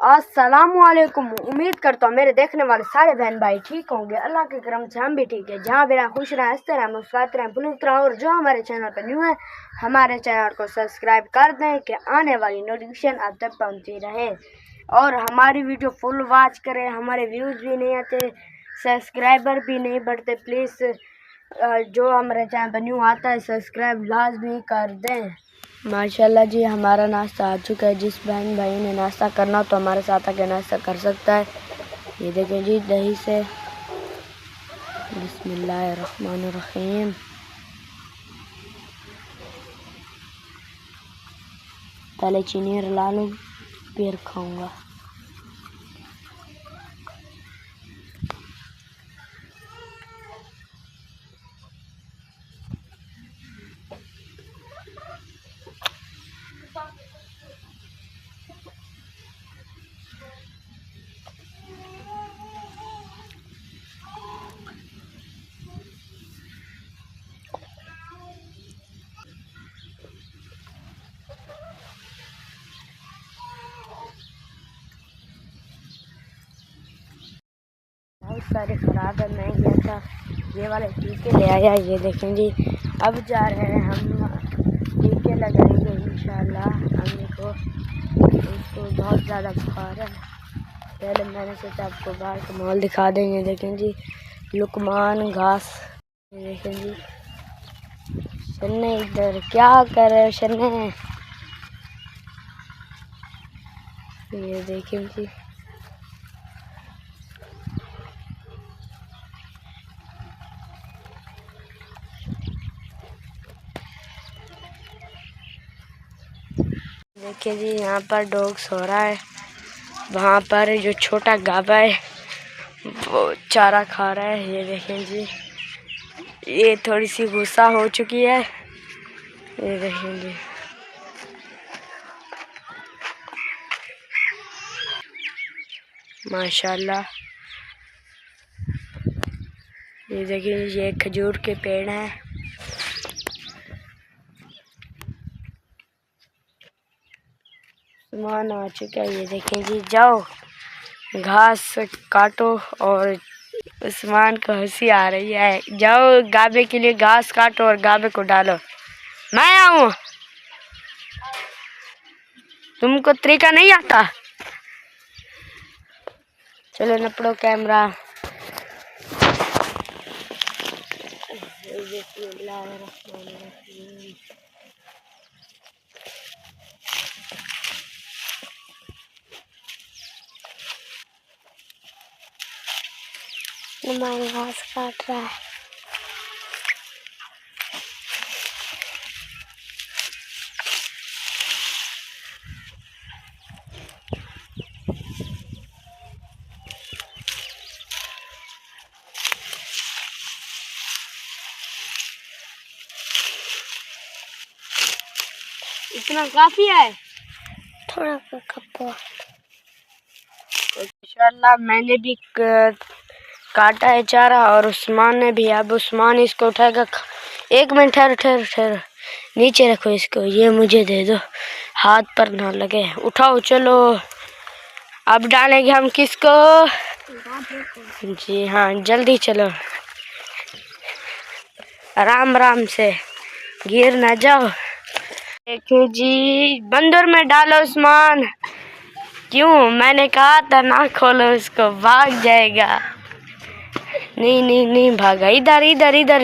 अस्सलामुअलैकुम। उम्मीद करता हूँ मेरे देखने वाले सारे बहन भाई ठीक होंगे। अल्लाह के करम से हम भी ठीक है। जहाँ भी रहें खुश रहें, हंसते रहें, मुस्कुराते रहें, बुलंद रहें। और जो हमारे चैनल पर न्यू है हमारे चैनल को सब्सक्राइब कर दें कि आने वाली नोटिफिकेशन आप तक पहुँचती रहे। और हमारी वीडियो फुल वॉच करें। हमारे व्यूज़ भी नहीं आते, सब्सक्राइबर भी नहीं बढ़ते। प्लीज़ जो हमारे चैनल पर न्यू आता है सब्सक्राइब लाजमी कर दें। माशाल्लाह जी, हमारा नाश्ता आ चुका है। जिस बहन भाई ने नाश्ता करना हो तो हमारे साथ आके नाश्ता कर सकता है। ये देखें जी, दही से बिस्मिल्लाहिर्रहमानिर्रहीम। पहले चीनी रला लूँ फिर खाऊंगा। बहुत सारे खराब है, मैं गया था ये वाले टीके ले आया। ये देखें जी, अब जा रहे हैं हम टीके लगाएंगे इंशाल्लाह। अम्मी को उसको बहुत ज़्यादा बुखार है। पहले मैंने सोचा आपको बाहर का माहौल दिखा देंगे। देखें जी, लुकमान घास। ये देखें जी, शन्ने इधर क्या कर रहे हो शन्ने। ये देखें जी, देखिए जी, यहाँ पर डॉग सो रहा है। वहाँ पर जो छोटा गाबा है वो चारा खा रहा है। ये देखें जी, ये थोड़ी सी गुस्सा हो चुकी है। ये देखें जी, माशाल्लाह। ये देखिए, ये खजूर के पेड़ हैं। सामान आ चुका है। ये देखें जी, जाओ घास काटो। और उस्मान को हंसी आ रही है। जाओ गाबे के लिए घास काटो और गाबे को डालो। मैं आऊँ, तुमको तरीका नहीं आता। चलो नपड़ो कैमरा। हमारे घास काट रहा है। इतना काफी है, थोड़ा इंशाल्लाह। मैंने भी काटा है चारा और उस्मान ने भी। अब उस्मान इसको उठाएगा। एक मिनट, ठहरो ठहरो ठहरो, नीचे रखो इसको। ये मुझे दे दो, हाथ पर ना लगे। उठाओ, चलो अब डालेंगे हम किसको। जी हाँ, जल्दी चलो, आराम आराम से, गिर ना जाओ। देखो जी, बंदर में डालो उस्मान। क्यों, मैंने कहा था ना खोलो उसको, भाग जाएगा। नहीं नहीं नहीं भागा, इधर इधर इधर।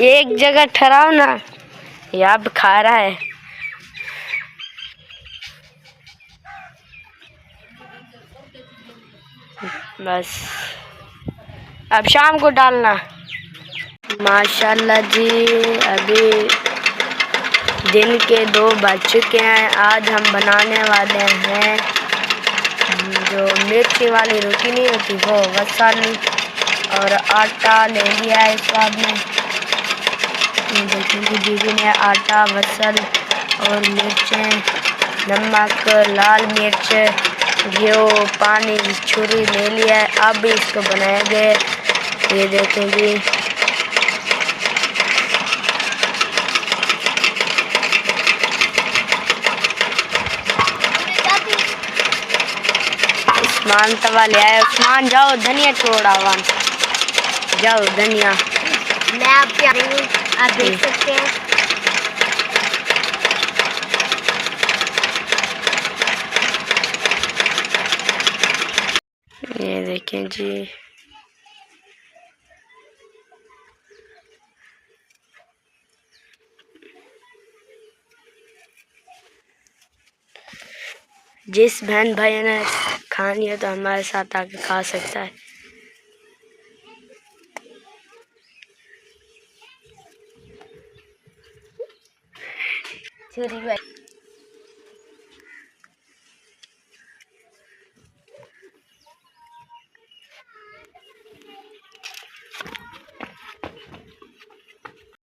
एक जगह ठहराओ ना, ये अब खा रहा है। बस अब शाम को डालना। माशाल्लाह जी, अभी दिन के 2 बज चुके हैं। आज हम बनाने वाले हैं जो मिर्ची वाली रोटी नहीं होती वो, वसाली। और आटा ले लिया है इस बाद में। देखेंगे दीदी ने आटा, वसल और मिर्चें, नमक, लाल मिर्च, घी, पानी, छुरी ले लिया है। अब इसको बनाएंगे। ये देखेंगे उस्मान तवा ले आए। उस्मान जाओ धनिया तोड़ा वन, जाओ धनिया। मैं आपके आप देख सकते हैं। ये देखें जी, जिस बहन भाई ने खानी है तो हमारे साथ आके खा सकता है। छुरी भाई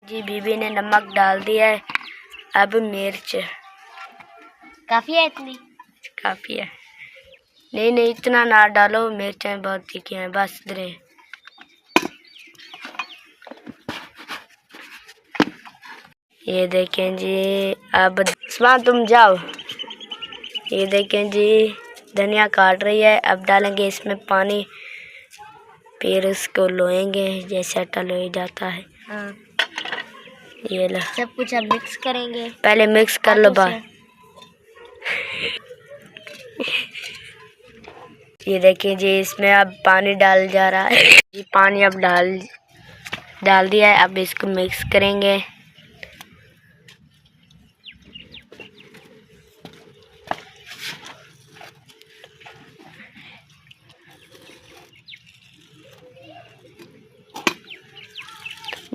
जी, बीबी ने नमक डाल दिया है। अब मिर्च काफी है, इतनी काफी है। नहीं नहीं, इतना ना डालो, मिर्चें बहुत तीखी हैं, बस इधर। ये देखें जी, अब उस्मान तुम जाओ। ये देखें जी, धनिया काट रही है। अब डालेंगे इसमें पानी, फिर उसको लोएंगे जैसे आटा लोया जाता है। हाँ। ये लो, सब कुछ अब मिक्स करेंगे। पहले मिक्स कर लो बाहर। ये देखिए जी, इसमें अब पानी डाल जा रहा है जी। पानी अब डाल दिया है। अब इसको मिक्स करेंगे।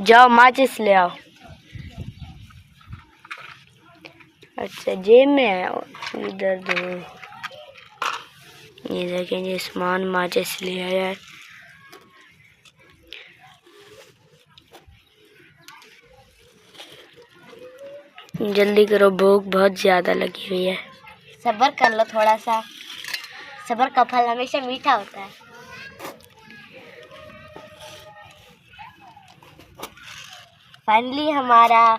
जाओ माचिस ले आओ। अच्छा, जेब में है, इधर दो। ये देखें जी, उस्मान माचिस ले आया है। जल्दी करो, भूख बहुत ज्यादा लगी हुई है। सब्र कर लो थोड़ा सा, सब्र का फल हमेशा मीठा होता है। फाइनली हमारा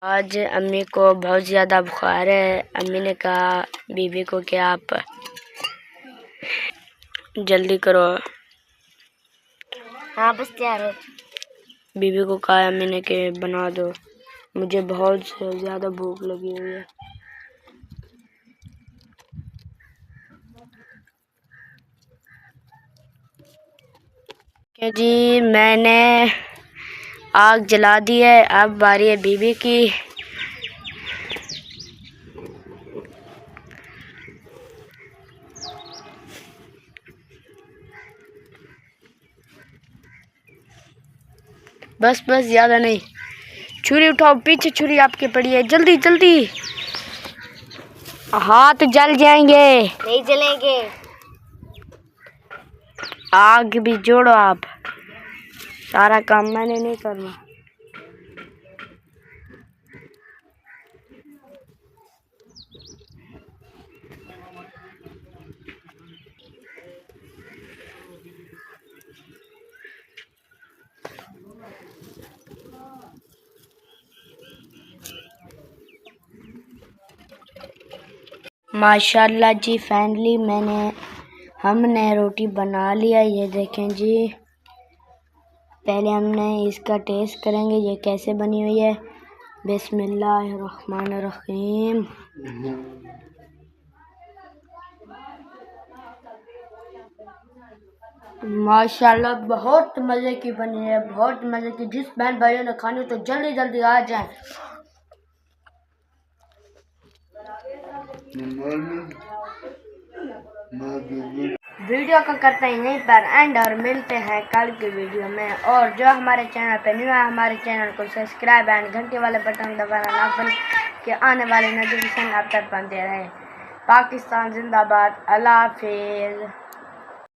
आज अम्मी को बहुत ज़्यादा बुखार है। अम्मी ने कहा बीबी को कि आप जल्दी करो। हाँ बस तैयार हो। बीबी को कहा अम्मी ने कि बना दो, मुझे बहुत ज़्यादा भूख लगी हुई है। कि जी, मैंने आग जला दी है। अब बारी है बीबी की। बस बस, ज़्यादा नहीं। छुरी उठाओ, पीछे छुरी आपके पड़ी है, जल्दी जल्दी। हाथ जल जाएंगे। नहीं जलेंगे। आग भी जोड़ो आप, सारा काम मैंने नहीं करना। माशाल्लाह जी, फाइनली हमने रोटी बना लिया। ये देखें जी, पहले हमने इसका टेस्ट करेंगे ये कैसे बनी हुई है। बिस्मिल्लाहिर्रहमानिर्रहीम। माशाल्लाह बहुत मज़े की बनी है, बहुत मज़े की। जिस बहन भाइयों ने खानी हो तो जल्दी जल्दी आ जाएं। वीडियो को करते हैं यहीं पर एंड और मिलते हैं कल की वीडियो में। और जो हमारे चैनल पर न्यू है, हमारे चैनल को सब्सक्राइब एंड घंटे वाले बटन दबाना ना भूलें कि आने वाले नोटिफिकेशन आप तक पहुंचते रहे। पाकिस्तान जिंदाबाद। अल्लाह हाफिज़।